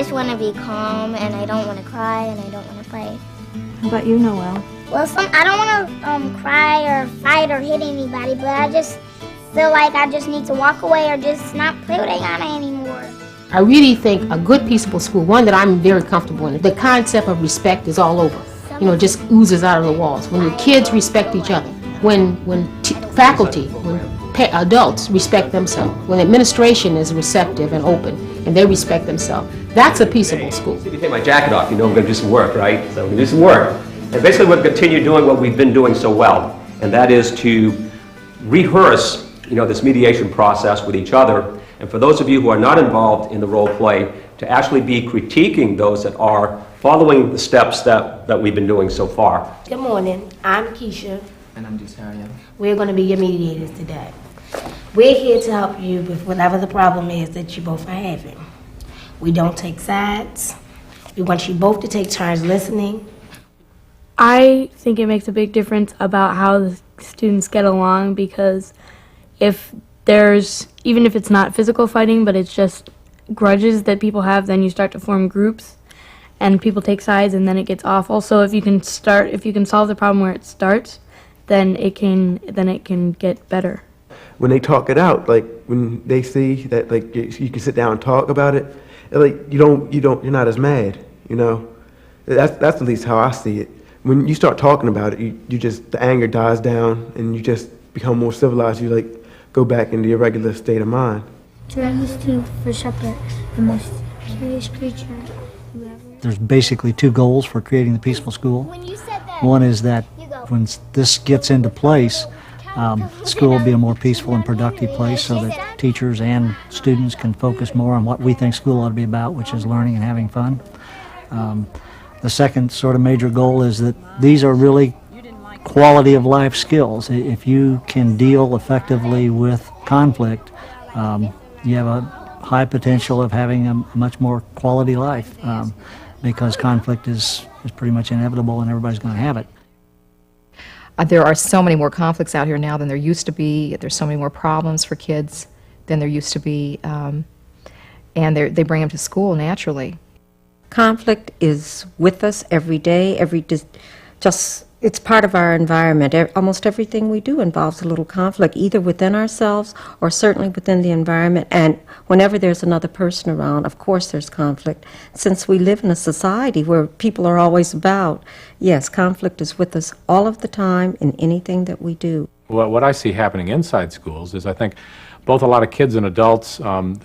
just want to be calm, and I don't want to cry, and I don't want to fight. How about you, Noelle? Well, I don't want to cry or fight or hit anybody, but I just feel like I just need to walk away or just not play with Ayana anymore. I really think a good peaceable school, one that I'm very comfortable in, the concept of respect is all over. You know, it just oozes out of the walls. When your kids respect each other, when faculty, when adults respect themselves, when administration is receptive and open, and they respect themselves, that's a peaceable school. If you take my jacket off, you know I'm going to do some work, right? So we're going to do some work. And basically we'll continue doing what we've been doing so well, and that is to rehearse, this mediation process with each other. And for those of you who are not involved in the role play, to actually be critiquing those that are following the steps that we've been doing so far. Good morning, I'm Keisha. And I'm Desarian. We're going to be your mediators today. We're here to help you with whatever the problem is that you both are having. We don't take sides. We want you both to take turns listening. I think it makes a big difference about how the students get along, because even if it's not physical fighting, but it's just grudges that people have, then you start to form groups and people take sides and then it gets awful. So if you can solve the problem where it starts, then it can get better. When they talk it out, like when they see that like you can sit down and talk about it, like you're not as mad, That's at least how I see it. When you start talking about it, the anger dies down and you just become more civilized. You go back into your regular state of mind. For shepherd, the most curious creature. There's basically two goals for creating the peaceful school. One is that when this gets into place, school will be a more peaceful and productive place so that teachers and students can focus more on what we think school ought to be about, which is learning and having fun. The second sort of major goal is that these are really quality of life skills. If you can deal effectively with conflict, you have a high potential of having a much more quality life, because conflict is pretty much inevitable and everybody's going to have it. There are so many more conflicts out here now than there used to be. There's so many more problems for kids than there used to be, and they bring them to school naturally. Conflict is with us every day, it's part of our environment. Almost everything we do involves a little conflict, either within ourselves or certainly within the environment. And whenever there's another person around, of course there's conflict. Since we live in a society where people are always about, yes, conflict is with us all of the time in anything that we do. Well, what I see happening inside schools is I think both a lot of kids and adults,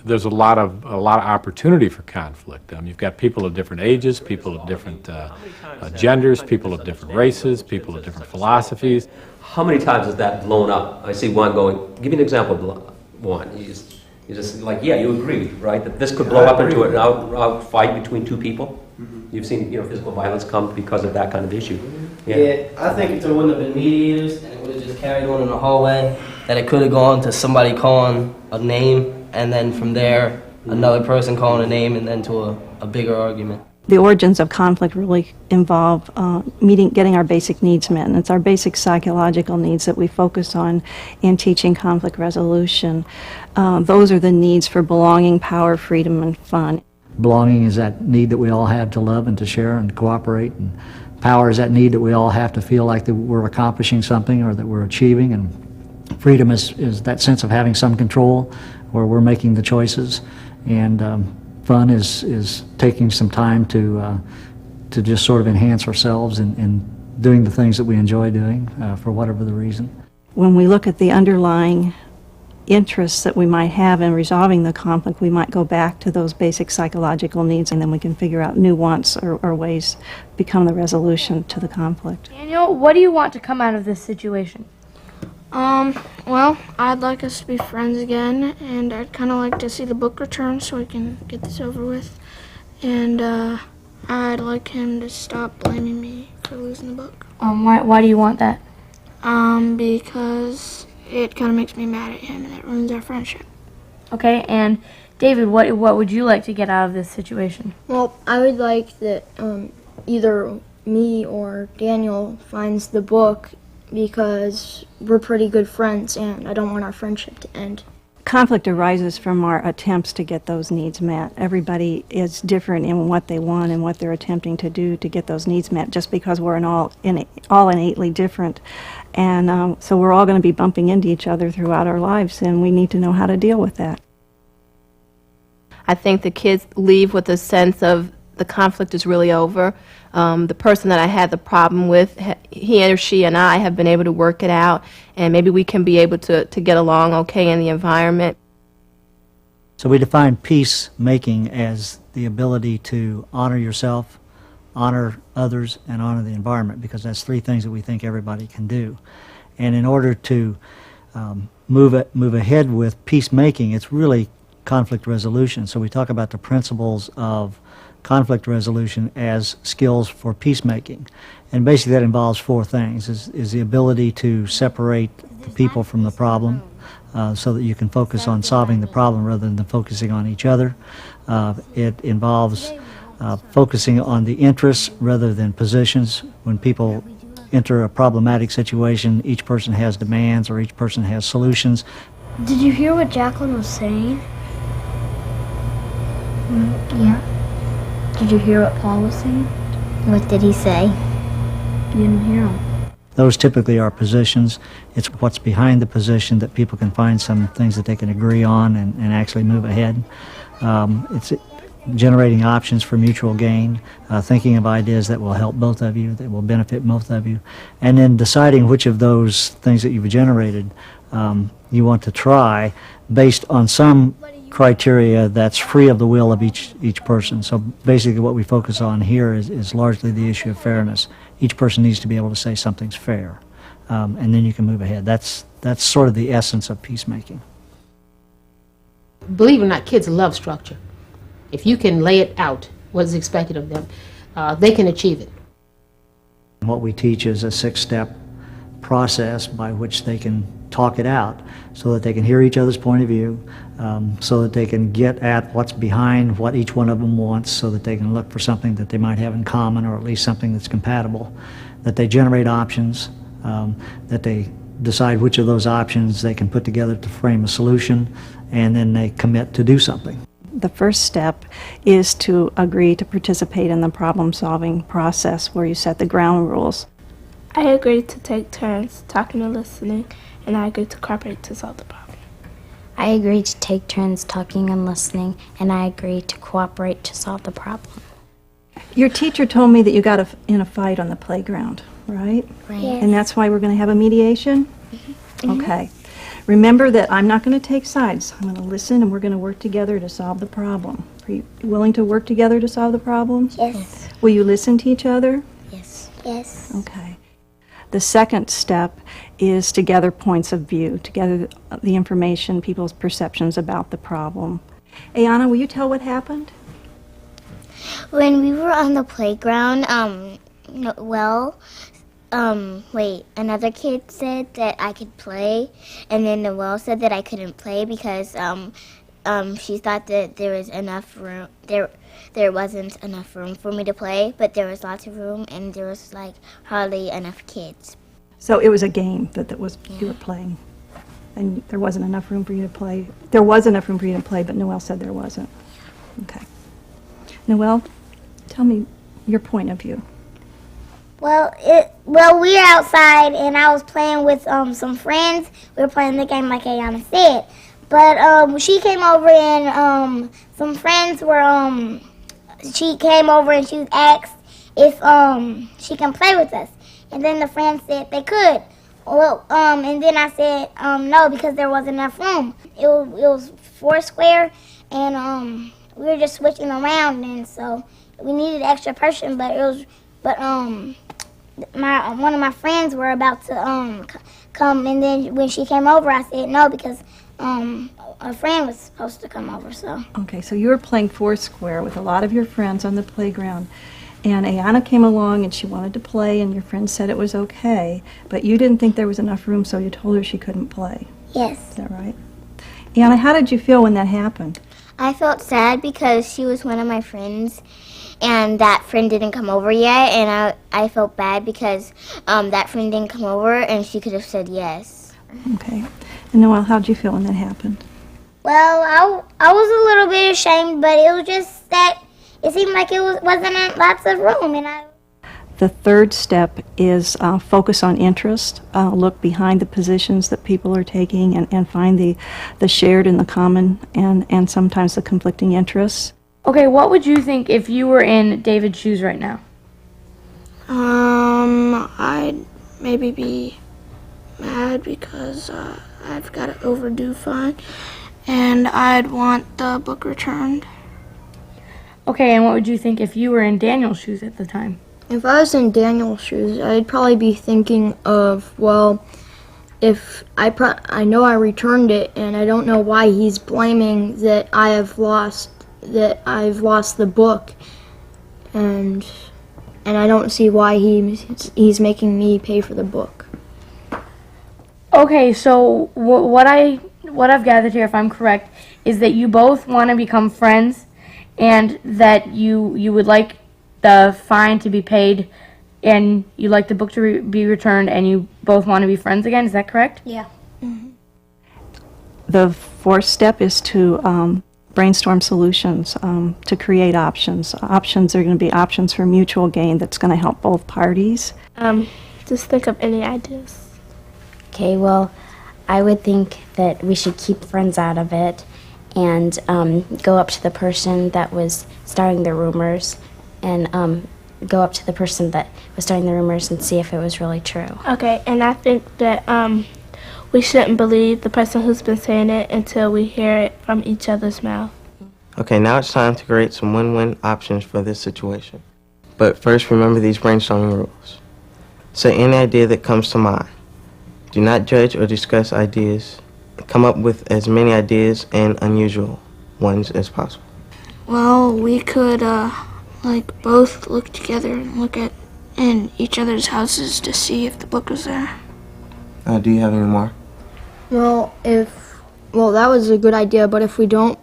there's a lot of opportunity for conflict. You've got people of different ages, people of different genders, people of different races, people of different philosophies. How many times has that blown up? I see one going, give me an example of one. You just like, yeah, you agree, right? That this could blow up into an out fight between two people? Mm-hmm. You've seen physical violence come because of that kind of issue. Yeah, I think if there wouldn't have been mediators and it would have just carried on in the hallway, that it could have gone to somebody calling a name, and then from there, another person calling a name, and then to a bigger argument. The origins of conflict really involve getting our basic needs met, and it's our basic psychological needs that we focus on in teaching conflict resolution. Those are the needs for belonging, power, freedom, and fun. Belonging is that need that we all have to love and to share and cooperate, and power is that need that we all have to feel like that we're accomplishing something or that we're achieving, and freedom is that sense of having some control where we're making the choices, and fun is taking some time to just sort of enhance ourselves and doing the things that we enjoy doing for whatever the reason. When we look at the underlying interests that we might have in resolving the conflict, we might go back to those basic psychological needs, and then we can figure out new wants or ways to become the resolution to the conflict. Daniel, what do you want to come out of this situation? Well, I'd like us to be friends again, and I'd kind of like to see the book return so we can get this over with. And I'd like him to stop blaming me for losing the book. Why do you want that? Because it kind of makes me mad at him, and it ruins our friendship. Okay, and David, what would you like to get out of this situation? Well, I would like that either me or Daniel finds the book, because we're pretty good friends and I don't want our friendship to end. conflict arises from our attempts to get those needs met. Everybody is different in what they want and what they're attempting to do to get those needs met, just because we're all innately different. And so we're all going to be bumping into each other throughout our lives, and we need to know how to deal with that. I think the kids leave with a sense of the conflict is really over. The person that I had the problem with, he or she and I have been able to work it out, and maybe we can be able to get along okay in the environment. So we define peacemaking as the ability to honor yourself, honor others, and honor the environment, because that's three things that we think everybody can do. And in order to move ahead with peacemaking, it's really conflict resolution. So we talk about the principles of conflict resolution as skills for peacemaking. And basically that involves four things, is the ability to separate the people from the problem so that you can focus on solving the problem rather than focusing on each other. It involves focusing on the interests rather than positions. When people enter a problematic situation, each person has demands or each person has solutions. Did you hear what Jacqueline was saying? Yeah. Did you hear what Paul was saying? What did he say? You didn't hear him. Those typically are positions. It's what's behind the position that people can find some things that they can agree on and actually move ahead. It's generating options for mutual gain, thinking of ideas that will help both of you, that will benefit both of you, and then deciding which of those things that you've generated you want to try based on some criteria that's free of the will of each person. So basically what we focus on here is largely the issue of fairness. Each person needs to be able to say something's fair, and then you can move ahead. That's sort of the essence of peacemaking. Believe it or not, kids love structure. If you can lay it out, what is expected of them, they can achieve it. What we teach is a 6-step process by which they can talk it out so that they can hear each other's point of view, so that they can get at what's behind what each one of them wants, so that they can look for something that they might have in common, or at least something that's compatible, that they generate options, that they decide which of those options they can put together to frame a solution, and then they commit to do something. The first step is to agree to participate in the problem-solving process, where you set the ground rules. I agreed to take turns talking and listening, and I agreed to cooperate to solve the problem. I agreed to take turns talking and listening, and I agreed to cooperate to solve the problem. Your teacher told me that you got in a fight on the playground, right? Right. Yes. And that's why we're going to have a mediation? Mm-hmm. Okay. Remember that I'm not going to take sides. I'm going to listen, and we're going to work together to solve the problem. Are you willing to work together to solve the problem? Yes. Will you listen to each other? Yes. Yes. Okay. The second step is to gather points of view, to gather the information, people's perceptions about the problem. Ayana, will you tell what happened? When we were on the playground, another kid said that I could play, and then Noelle said that I couldn't play because she thought that there was enough room. There wasn't enough room for me to play, but there was lots of room, and there was hardly enough kids. So it was a game that you were playing, and there wasn't enough room for you to play. There was enough room for you to play, but Noelle said there wasn't. Okay. Noelle, tell me your point of view. Well, we were outside, and I was playing with some friends. We were playing the game like Ayana said. But she came over, and some friends were, she came over and she asked if she can play with us. And then the friends said they could. Well, and then I said no, because there wasn't enough room. It was 4 square, and we were just switching around, and so we needed an extra person, one of my friends were about to come, and then when she came over, I said no, because a friend was supposed to come over. So Okay, so you were playing 4 square with a lot of your friends on the playground, and Ayana came along and she wanted to play, and your friend said it was okay, but you didn't think there was enough room, so you told her she couldn't play. yes. Is that right? Ayana, how did you feel when that happened? I felt sad because she was one of my friends, and that friend didn't come over yet, and I felt bad because that friend didn't come over, and she could have said yes. Okay. And Noelle, how did you feel when that happened? Well, I was a little bit ashamed, but it was just that it seemed like wasn't lots of room, and The third step is focus on interest, look behind the positions that people are taking and find the shared and the common and sometimes the conflicting interests. Okay, what would you think if you were in David's shoes right now? I'd maybe be mad because I've got an overdue fine, and I'd want the book returned. Okay, and what would you think if you were in Daniel's shoes at the time? If I was in Daniel's shoes, I'd probably be thinking of, well, if I know I returned it, and I don't know why he's blaming that I've lost the book, and I don't see why he's making me pay for the book. Okay, so what I've gathered here, if I'm correct, is that you both want to become friends, and that you would like the fine to be paid, and you like the book to be returned, and you both want to be friends again. Is that correct? Yeah. Mm-hmm. The fourth step is to brainstorm solutions, to create options. Options are going to be options for mutual gain that's going to help both parties. Just think of any ideas. Okay, well, I would think that we should keep friends out of it and go up to the person that was starting the rumors and go up to the person that was starting the rumors and see if it was really true. Okay, and I think that we shouldn't believe the person who's been saying it until we hear it from each other's mouth. Okay, now it's time to create some win-win options for this situation. But first, remember these brainstorming rules. Say any idea that comes to mind. Do not judge or discuss ideas. Come up with as many ideas and unusual ones as possible. Well, we could both look together and look at in each other's houses to see if the book was there. Do you have any more? Well, that was a good idea, but if we don't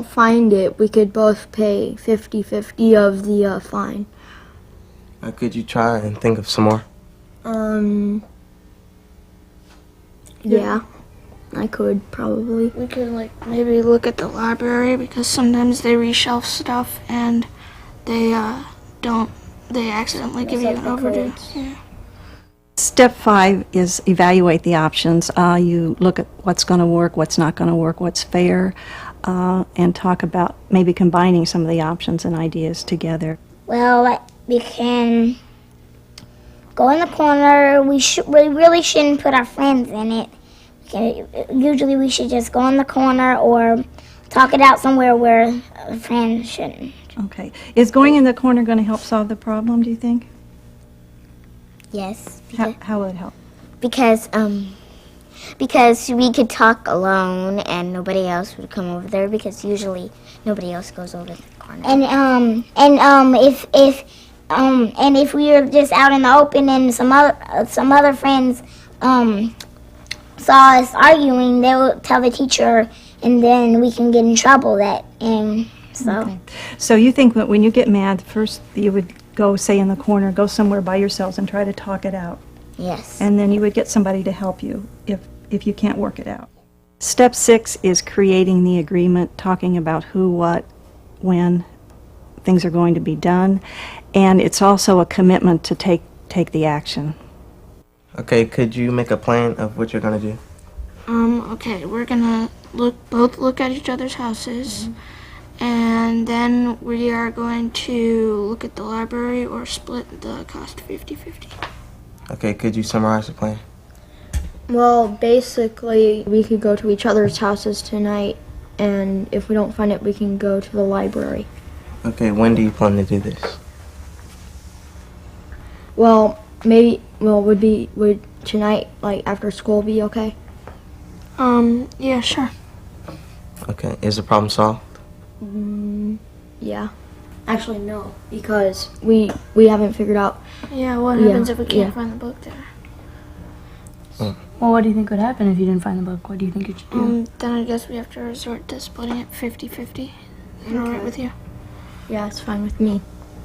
find it, we could both pay 50-50 of the fine. Could you try and think of some more? Yeah, I could probably. We could maybe look at the library because sometimes they reshelf stuff and they accidentally give you an overdue. Yeah. Step 5 is evaluate the options. You look at what's going to work, what's not going to work, what's fair, and talk about maybe combining some of the options and ideas together. Well, we can go in the corner. We really shouldn't put our friends in it. Usually we should just go in the corner or talk it out somewhere where a friend shouldn't. Okay. Is going in the corner going to help solve the problem, do you think? Yes. How would it help? Because we could talk alone and nobody else would come over there because usually nobody else goes over to the corner. And if we were just out in the open and some other friends saw us arguing, they would tell the teacher, and then we can get in trouble. Okay. So you think that when you get mad, first you would go, say, in the corner, go somewhere by yourselves and try to talk it out. Yes. And then you would get somebody to help you if you can't work it out. Step 6 is creating the agreement, talking about who, what, when things are going to be done. And it's also a commitment to take the action. Okay, could you make a plan of what you're going to do? Okay, we're gonna both look at each other's houses, and then we are going to look at the library or split the cost 50-50. Okay, could you summarize the plan? Well, basically, we could go to each other's houses tonight, and if we don't find it, we can go to the library. Okay, when do you plan to do this? Well, would tonight, after school, be okay? Yeah, sure. Okay, is the problem solved? Yeah. Actually, no, because we haven't figured out. Yeah, what happens if we can't find the book there? Well, what do you think would happen if you didn't find the book? What do you think you should do? Then I guess we have to resort to splitting it 50-50. All right with you? Yeah, it's fine with me.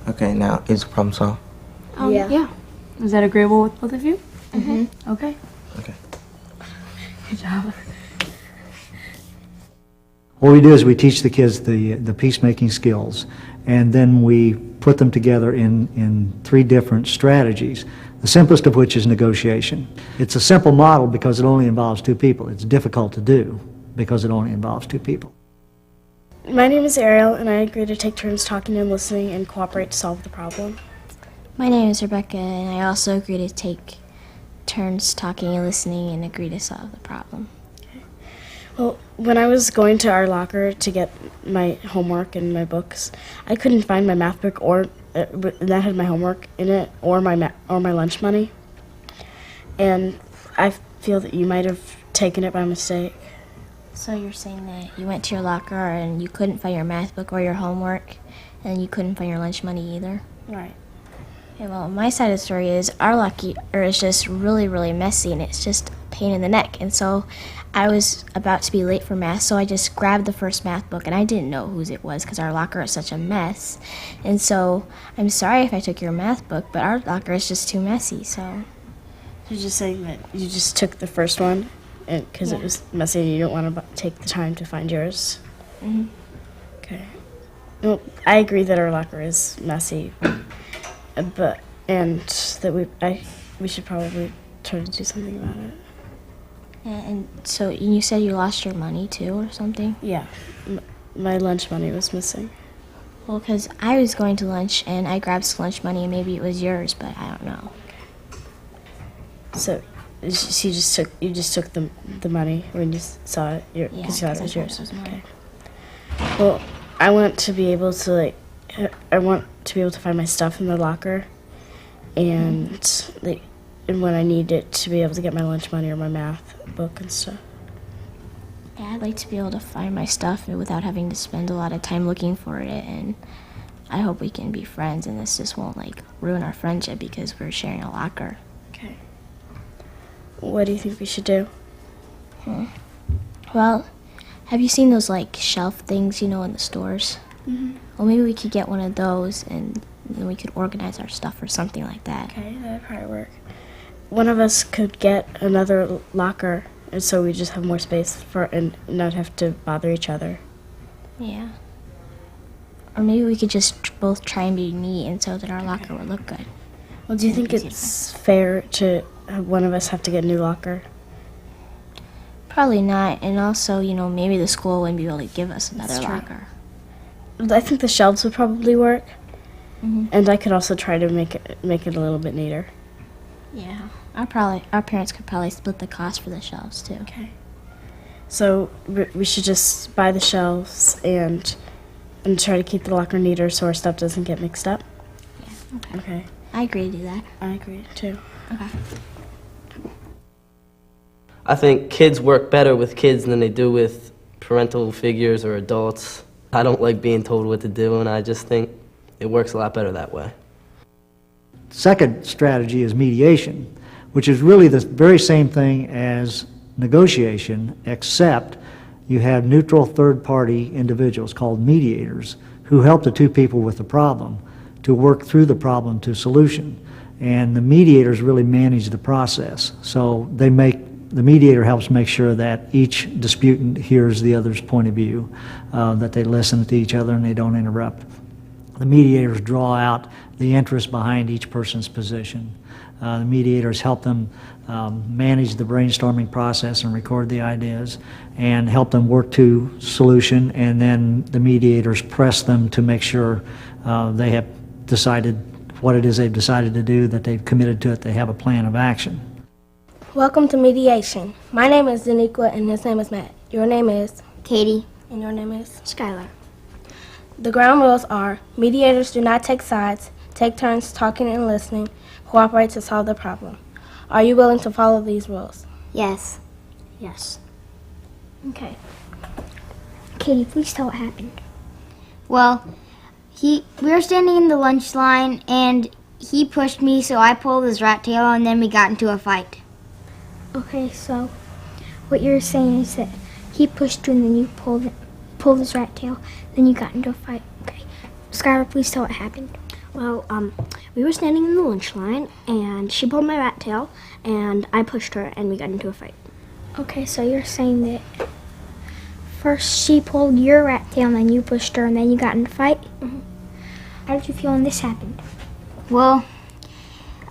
Okay, now, is the problem solved? Yeah. Is that agreeable with both of you? Mm-hmm. Okay. Okay. Good job. What we do is we teach the kids the peacemaking skills, and then we put them together in 3 different strategies, the simplest of which is negotiation. It's a simple model because it only involves 2 people. It's difficult to do because it only involves 2 people. My name is Ariel, and I agree to take turns talking and listening and cooperate to solve the problem. My name is Rebecca, and I also agree to take turns talking and listening and agree to solve the problem. Well, when I was going to our locker to get my homework and my books, I couldn't find my math book or that had my homework in it or my lunch money. And I feel that you might have taken it by mistake. So you're saying that you went to your locker and you couldn't find your math book or your homework, and you couldn't find your lunch money either? Right. Okay, well, my side of the story is our locker is just really, really messy, and it's just a pain in the neck. And so I was about to be late for math, so I just grabbed the first math book, and I didn't know whose it was because our locker is such a mess. And so I'm sorry if I took your math book, but our locker is just too messy, so. You're just saying that you just took the first one because it was messy and you don't want to take the time to find yours? Mm-hmm. Okay. Well, I agree that our locker is messy, and that we should probably try to do something about it. And so you said you lost your money too or something? Yeah, my lunch money was missing. Well, because I was going to lunch and I grabbed some lunch money and maybe it was yours, but I don't know. So you just took the money when you saw it because you thought it was yours. Okay. Well, I want to be able to find my stuff in the locker, and when I need it to be able to get my lunch money or my math book and stuff. Yeah, I'd like to be able to find my stuff without having to spend a lot of time looking for it, and I hope we can be friends and this just won't ruin our friendship because we're sharing a locker. Okay. What do you think we should do? Well, have you seen those shelf things, in the stores? Mm-hmm. Well, maybe we could get one of those and then we could organize our stuff or something like that. Okay, that'd probably work. One of us could get another locker, and so we just have more space and not have to bother each other. Yeah. Or maybe we could just both try and be neat and so that our locker would look good. Well, do you think it's fair to have one of us have to get a new locker? Probably not, and also, maybe the school wouldn't be able to give us another locker. I think the shelves would probably work, and I could also try to make it a little bit neater. Yeah, our parents could probably split the cost for the shelves too. Okay. So we should just buy the shelves and try to keep the locker neater so our stuff doesn't get mixed up. Yeah. Okay. I agree to do that. I agree too. Okay. I think kids work better with kids than they do with parental figures or adults. I don't like being told what to do, and I just think it works a lot better that way. Second strategy is mediation, which is really the very same thing as negotiation, except you have neutral third-party individuals called mediators who help the 2 people with the problem to work through the problem to solution. And the mediators really manage the process. So the mediator helps make sure that each disputant hears the other's point of view, that they listen to each other and they don't interrupt. The mediators draw out the interest behind each person's position. The mediators help them manage the brainstorming process and record the ideas and help them work to solution, and then the mediators press them to make sure they have decided what it is they've decided to do, that they've committed to it, they have a plan of action. Welcome to mediation. My name is Daniqua and his name is Matt. Your name is? Katie. And your name is? Skylar. The ground rules are mediators do not take sides, take turns talking and listening, cooperate to solve the problem. Are you willing to follow these rules? Yes. Yes. Okay. Katie, please tell what happened. Well, we were standing in the lunch line and he pushed me, so I pulled his rat tail and then we got into a fight. Okay, so what you're saying is that he pushed you and then you pulled his rat tail, then you got into a fight. Okay. Skylar, please tell what happened. Well, we were standing in the lunch line and she pulled my rat tail and I pushed her and we got into a fight. Okay, so you're saying that First, she pulled your rat tail, and then you pushed her, and then you got in a fight. How did you feel when this happened? Well,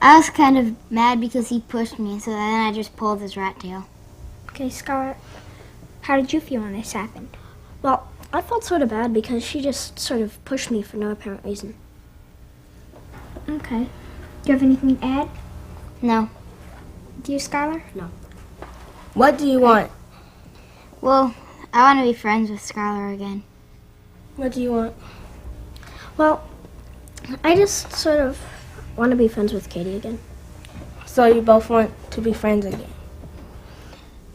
I was kind of mad because he pushed me, so then I just pulled his rat tail. Okay, Scarlett, how did you feel when this happened? Well, I felt sort of bad because she just sort of pushed me for no apparent reason. Okay. Do you have anything to add? No. Do you, Skylar? No. What do you want? Well, I want to be friends with Skylar again. What do you want? Well, I just sort of want to be friends with Katie again. So you both want to be friends again.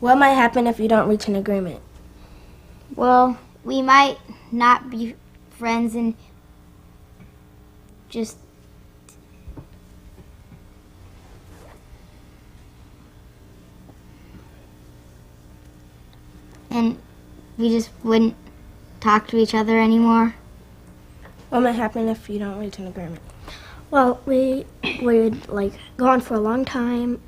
What might happen if you don't reach an agreement? Well, we might not be friends and just we just wouldn't talk to each other anymore. What might happen if you don't reach an agreement? Well, we would like go on for a long time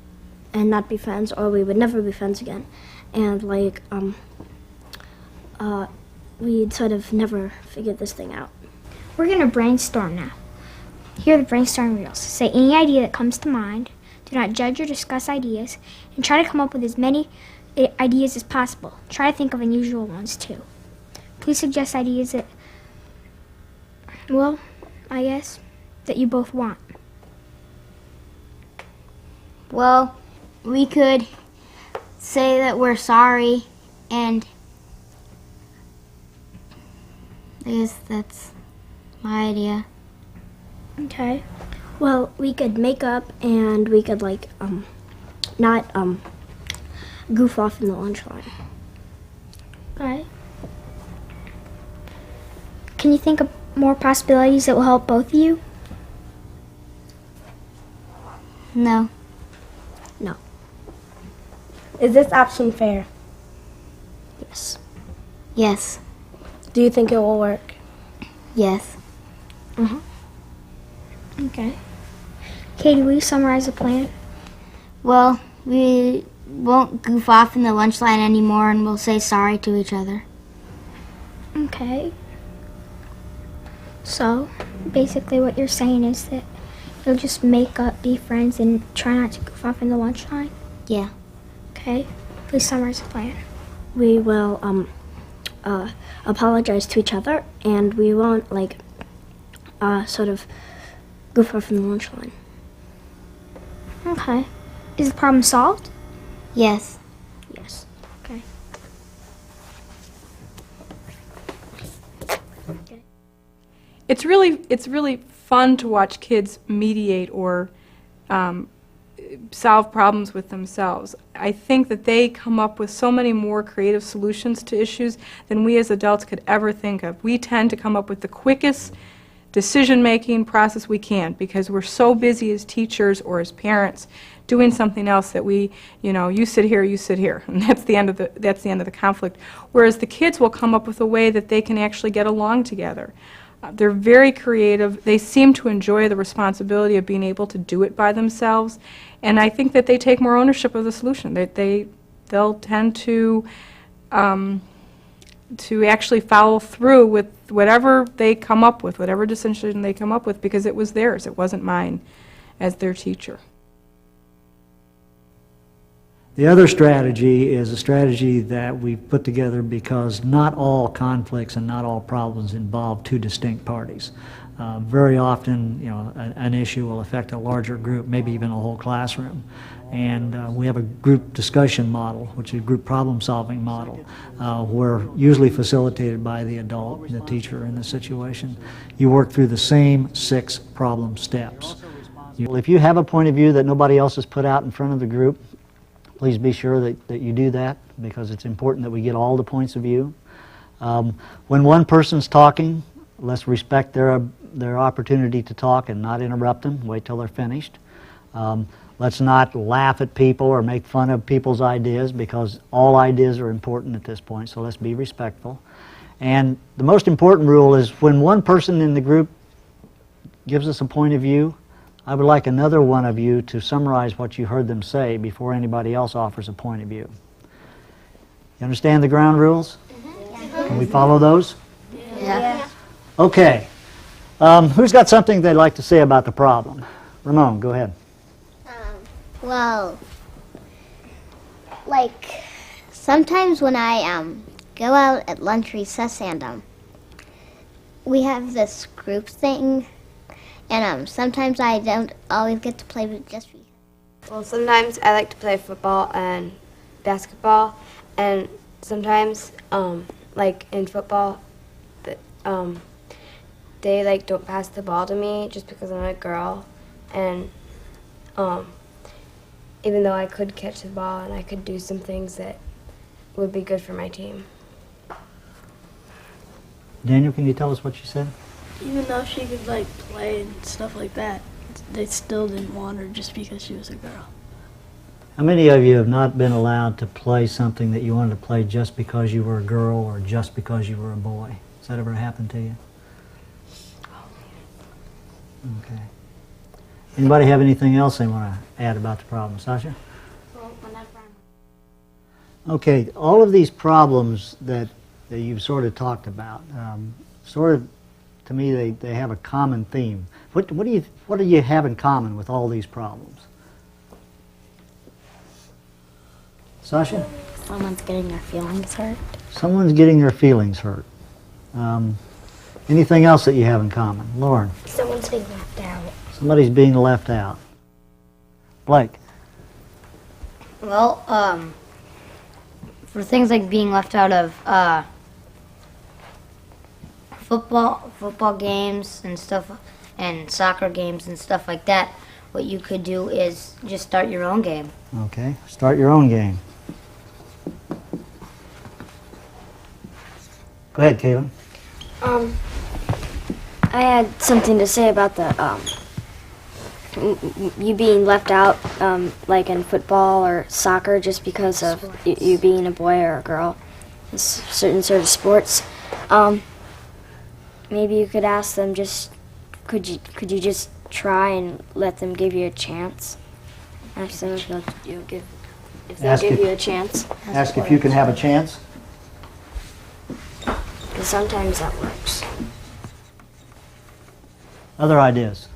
and not be friends, or we would never be friends again, and like we'd sort of never figured this thing out. We're going to brainstorm now. Here are the brainstorm rules. Say any idea that comes to mind. Do not judge or discuss ideas, and try to come up with as many ideas as possible. Try to think of unusual ones too. Please suggest ideas that, well, I guess, that you both want. Well, we could say that we're sorry, and I guess that's my idea. Okay. Well, we could make up, and we could like not goof off in the lunch line. Okay. Can you think of more possibilities that will help both of you? No. No. Is this option fair? Yes. Yes. Do you think it will work? Yes. Okay. Katie, will you summarize the plan? Well, we won't goof off in the lunch line anymore, and we'll say sorry to each other. Okay. So, basically what you're saying is that you'll just make up, be friends, and try not to goof off in the lunch line? Yeah. Okay. Please summarize the plan. We will apologize to each other, and we won't like sort of goof off in the lunch line. Okay. Is the problem solved? Yes. Yes. Okay. It's really fun to watch kids mediate or solve problems with themselves. I think that they come up with so many more creative solutions to issues than we as adults could ever think of. We tend to come up with the quickest decision-making process we can because we're so busy as teachers or as parents doing something else that we, you sit here, and that's the end of the conflict. Whereas the kids will come up with a way that they can actually get along together. They're very creative. They seem to enjoy the responsibility of being able to do it by themselves, and I think that they take more ownership of the solution. They'll tend to actually follow through with whatever they come up with, whatever decision they come up with, because it was theirs. It wasn't mine as their teacher. The other strategy is a strategy that we put together because not all conflicts and not all problems involve two distinct parties. Very often, an issue will affect a larger group, maybe even a whole classroom. And we have a group discussion model, which is a group problem-solving model, where usually facilitated by the adult, the teacher in the situation. You work through the same 6 problem steps. If you have a point of view that nobody else has put out in front of the group, please be sure that you do that, because it's important that we get all the points of view. When one person's talking, let's respect their opportunity to talk and not interrupt them. Wait till they're finished. Let's not laugh at people or make fun of people's ideas, because all ideas are important at this point, so let's be respectful. And the most important rule is when one person in the group gives us a point of view, I would like another one of you to summarize what you heard them say before anybody else offers a point of view. You understand the ground rules? Can we follow those? Yeah. Okay. Who's got something they'd like to say about the problem? Ramon, go ahead. Well, like, sometimes when I go out at lunch recess and we have this group thing, and sometimes I don't always get to play with just because. Well, sometimes I like to play football and basketball, and sometimes, like in football, they like don't pass the ball to me just because I'm a girl, and even though I could catch the ball and I could do some things that would be good for my team. Daniel, can you tell us what you said? Even though she could like play and stuff like that, they still didn't want her just because she was a girl. How many of you have not been allowed to play something that you wanted to play just because you were a girl or just because you were a boy? Has that ever happened to you? Okay. Anybody have anything else they want to add about the problem? Sasha? Okay, all of these problems that you've sort of talked about, sort of, to me, they have a common theme. What do you have in common with all these problems? Sasha? Someone's getting their feelings hurt. Someone's getting their feelings hurt. Anything else that you have in common? Lauren? Someone's being left out. Somebody's being left out. Blake? Well, for things like being left out of football games and stuff, and soccer games and stuff like that, what you could do is just start your own game. Okay, start your own game. Go ahead, Caitlin. I had something to say about the you being left out, like in football or soccer, just because of you being a boy or a girl, in certain sort of sports. Maybe you could ask them could you just try and let them give you a chance? Ask them if they'll give you a chance. Ask if you can have a chance. Because sometimes that works. Other ideas?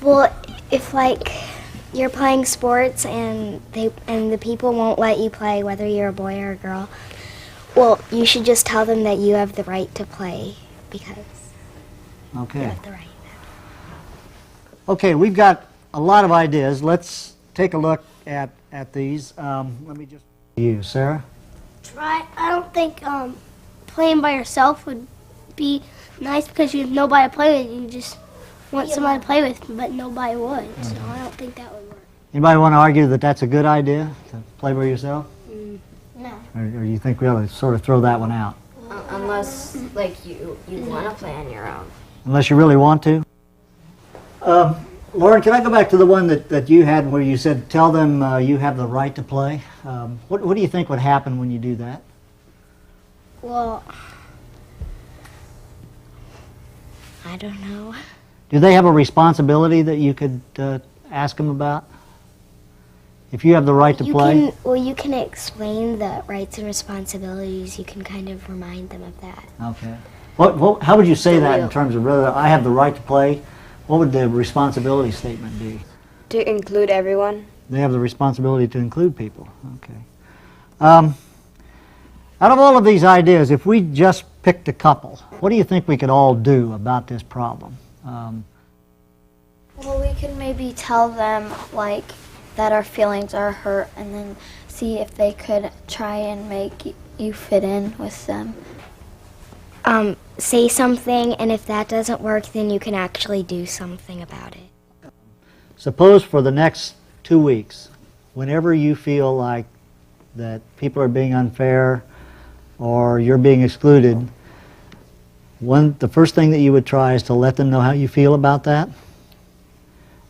Well, if like you're playing sports and the people won't let you play, whether you're a boy or a girl, well, you should just tell them that you have the right to play because Okay. you have the right. Okay, we've got a lot of ideas. Let's take a look at these. Let me just... You, Sarah? I don't think playing by yourself would be nice because you have nobody to play with. You just want somebody to play with, but nobody would. So I don't think that would work. Anybody want to argue that that's a good idea, to play by yourself? No. Or you think we ought to sort of throw that one out? Unless like you want to play on your own. Unless you really want to? Lauren, can I go back to the one that you had where you said, tell them you have the right to play? What do you think would happen when you do that? Well, I don't know. Do they have a responsibility that you could ask them about? If you have the right to play? You can explain the rights and responsibilities. You can kind of remind them of that. Okay. How would you say that in terms of whether I have the right to play? What would the responsibility statement be? To include everyone. They have the responsibility to include people. Okay. Out of all of these ideas, if we just picked a couple, what do you think we could all do about this problem? Well, we could maybe tell them, like, that our feelings are hurt and then see if they could try and make you fit in with them. Say something, and if that doesn't work, then you can actually do something about it. Suppose for the next 2 weeks, whenever you feel like that people are being unfair or you're being excluded, the first thing that you would try is to let them know how you feel about that,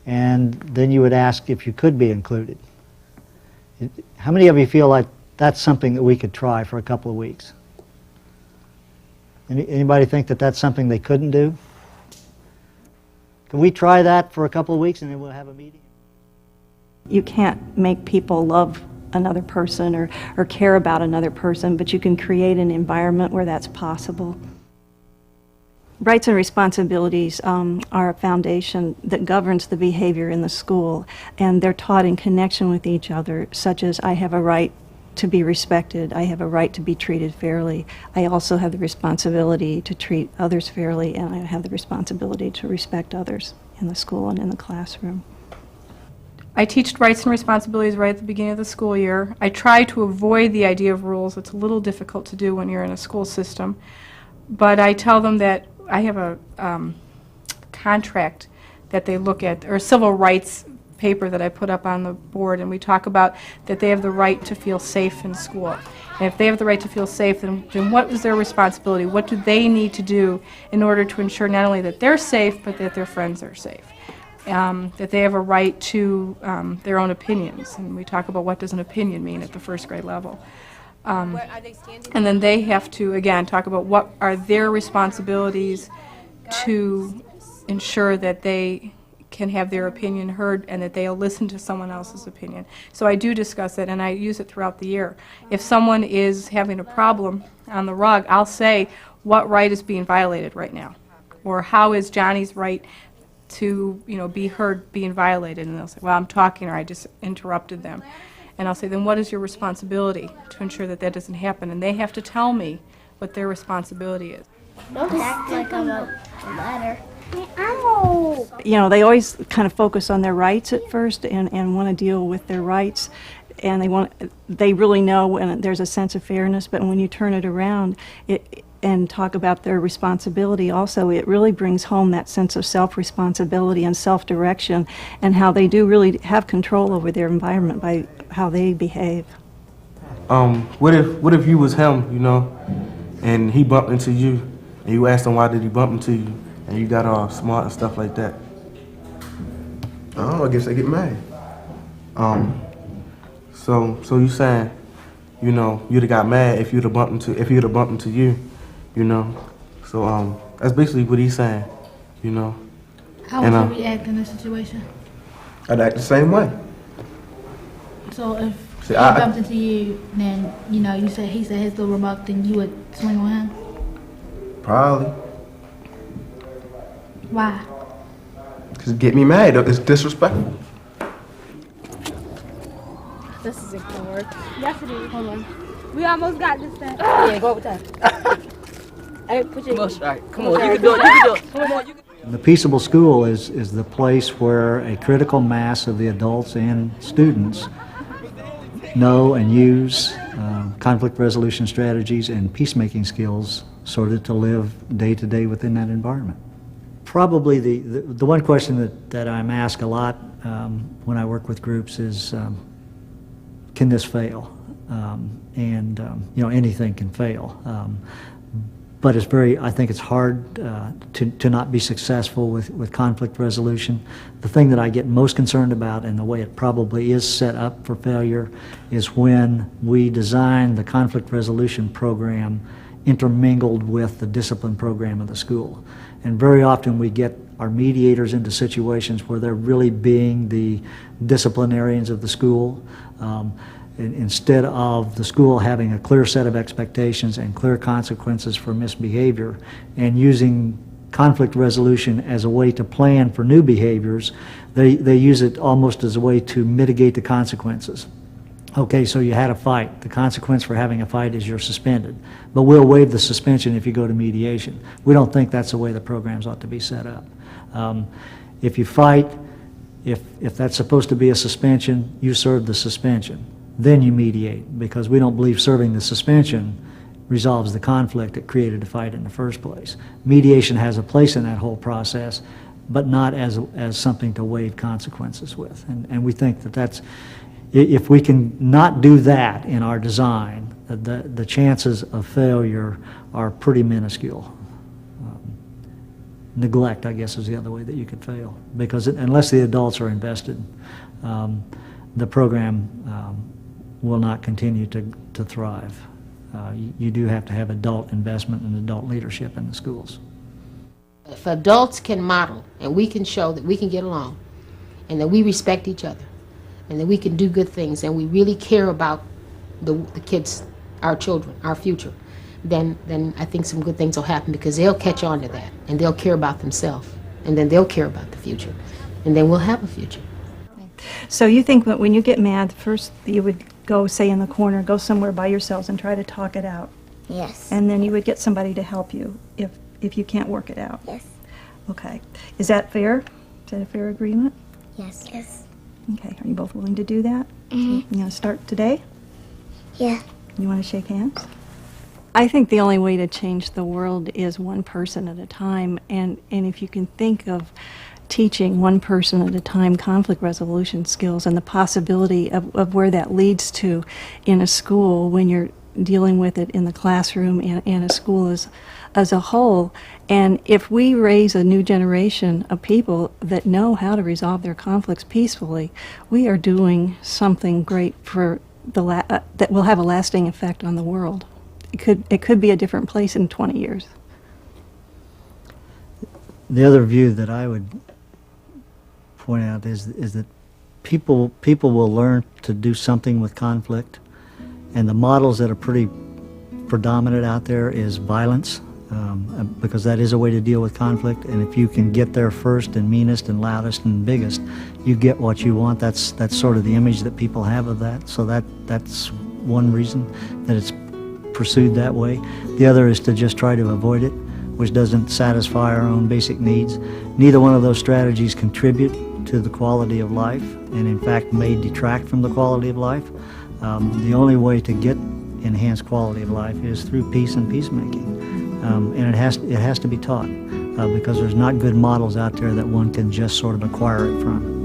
and then you would ask if you could be included. How many of you feel like that's something that we could try for a couple of weeks? Anybody think that that's something they couldn't do? Can we try that for a couple of weeks and then we'll have a meeting? You can't make people love another person or care about another person, but you can create an environment where that's possible. Rights and responsibilities are a foundation that governs the behavior in the school, and they're taught in connection with each other, such as I have a right to be respected, I have a right to be treated fairly, I also have the responsibility to treat others fairly, and I have the responsibility to respect others in the school and in the classroom. I teach rights and responsibilities right at the beginning of the school year. I try to avoid the idea of rules. It's a little difficult to do when you're in a school system. But I tell them that I have a contract that they look at, or a civil rights paper that I put up on the board, and we talk about that they have the right to feel safe in school. And if they have the right to feel safe, then what is their responsibility? What do they need to do in order to ensure not only that they're safe, but that their friends are safe? That they have a right to their own opinions. And we talk about what does an opinion mean at the first grade level. And then they have to, again, talk about what are their responsibilities to ensure that they can have their opinion heard and that they'll listen to someone else's opinion. So I do discuss it, and I use it throughout the year. If someone is having a problem on the rug, I'll say, what right is being violated right now? Or how is Johnny's right to, be heard being violated? And they'll say, well, I'm talking, or I just interrupted them. And I'll say, then what is your responsibility to ensure that that doesn't happen? And they have to tell me what their responsibility is. Don't act like I'm a ladder. They always kind of focus on their rights at first and want to deal with their rights, and they really know when there's a sense of fairness, but when you turn it around and talk about their responsibility also, it really brings home that sense of self-responsibility and self-direction and how they do really have control over their environment by how they behave. What if you was him, and he bumped into you, and you asked him why did he bump into you, and you got all smart and stuff like that? I guess I get mad. So you saying, you'd have got mad if you'd have bumped into you, So that's basically what he's saying, How would you react in this situation? I'd act the same way. So if he bumped into you, then he said his little remark, then you would swing on him? Probably. Why? Because it get me mad. It's disrespectful. This isn't gonna work. Yes, it is. Hold on. We almost got this thing. Yeah, go over there. Hey, put your... Come on, you can do it. Come on, you can. The Peaceable School is the place where a critical mass of the adults and students know and use conflict resolution strategies and peacemaking skills sort of to live day to day within that environment. Probably the one question that I'm asked a lot when I work with groups is, can this fail? Anything can fail. But I think it's hard to not be successful with conflict resolution. The thing that I get most concerned about, and the way it probably is set up for failure, is when we design the conflict resolution program intermingled with the discipline program of the school. And very often we get our mediators into situations where they're really being the disciplinarians of the school. Instead of the school having a clear set of expectations and clear consequences for misbehavior, and using conflict resolution as a way to plan for new behaviors, they use it almost as a way to mitigate the consequences. Okay, so you had a fight. The consequence for having a fight is you're suspended. But we'll waive the suspension if you go to mediation. We don't think that's the way the programs ought to be set up. If you fight, if that's supposed to be a suspension, you serve the suspension. Then you mediate, because we don't believe serving the suspension resolves the conflict that created the fight in the first place. Mediation has a place in that whole process, but not as something to waive consequences with. And we think that's, if we can not do that in our design, the chances of failure are pretty minuscule. Neglect, I guess, is the other way that you could fail, because unless the adults are invested, the program will not continue to thrive. You do have to have adult investment and adult leadership in the schools. If adults can model and we can show that we can get along and that we respect each other, and that we can do good things, and we really care about the kids, our children, our future, then I think some good things will happen, because they'll catch on to that, and they'll care about themselves, and then they'll care about the future, and then we'll have a future. So you think that when you get mad, first you would go, say, in the corner, go somewhere by yourselves and try to talk it out. Yes. And then you would get somebody to help you if you can't work it out. Yes. Okay. Is that fair? Is that a fair agreement? Yes. Yes. Okay. Are you both willing to do that? Mhm. You want to start today? Yeah. You want to shake hands? I think the only way to change the world is one person at a time, and if you can think of teaching one person at a time conflict resolution skills and the possibility of where that leads to in a school when you're dealing with it in the classroom and a school as a whole. And if we raise a new generation of people that know how to resolve their conflicts peacefully, we are doing something great for that will have a lasting effect on the world. It could be a different place in 20 years. The other view that I would point out is that people will learn to do something with conflict, and the models that are pretty predominant out there is violence, because that is a way to deal with conflict. And if you can get there first and meanest and loudest and biggest, you get what you want. That's sort of the image that people have of that. So that's one reason that it's pursued that way. The other is to just try to avoid it, which doesn't satisfy our own basic needs. Neither one of those strategies contribute to the quality of life, and in fact may detract from the quality of life. The only way to get enhanced quality of life is through peace and peacemaking, and it has to be taught, because there's not good models out there that one can just sort of acquire it from.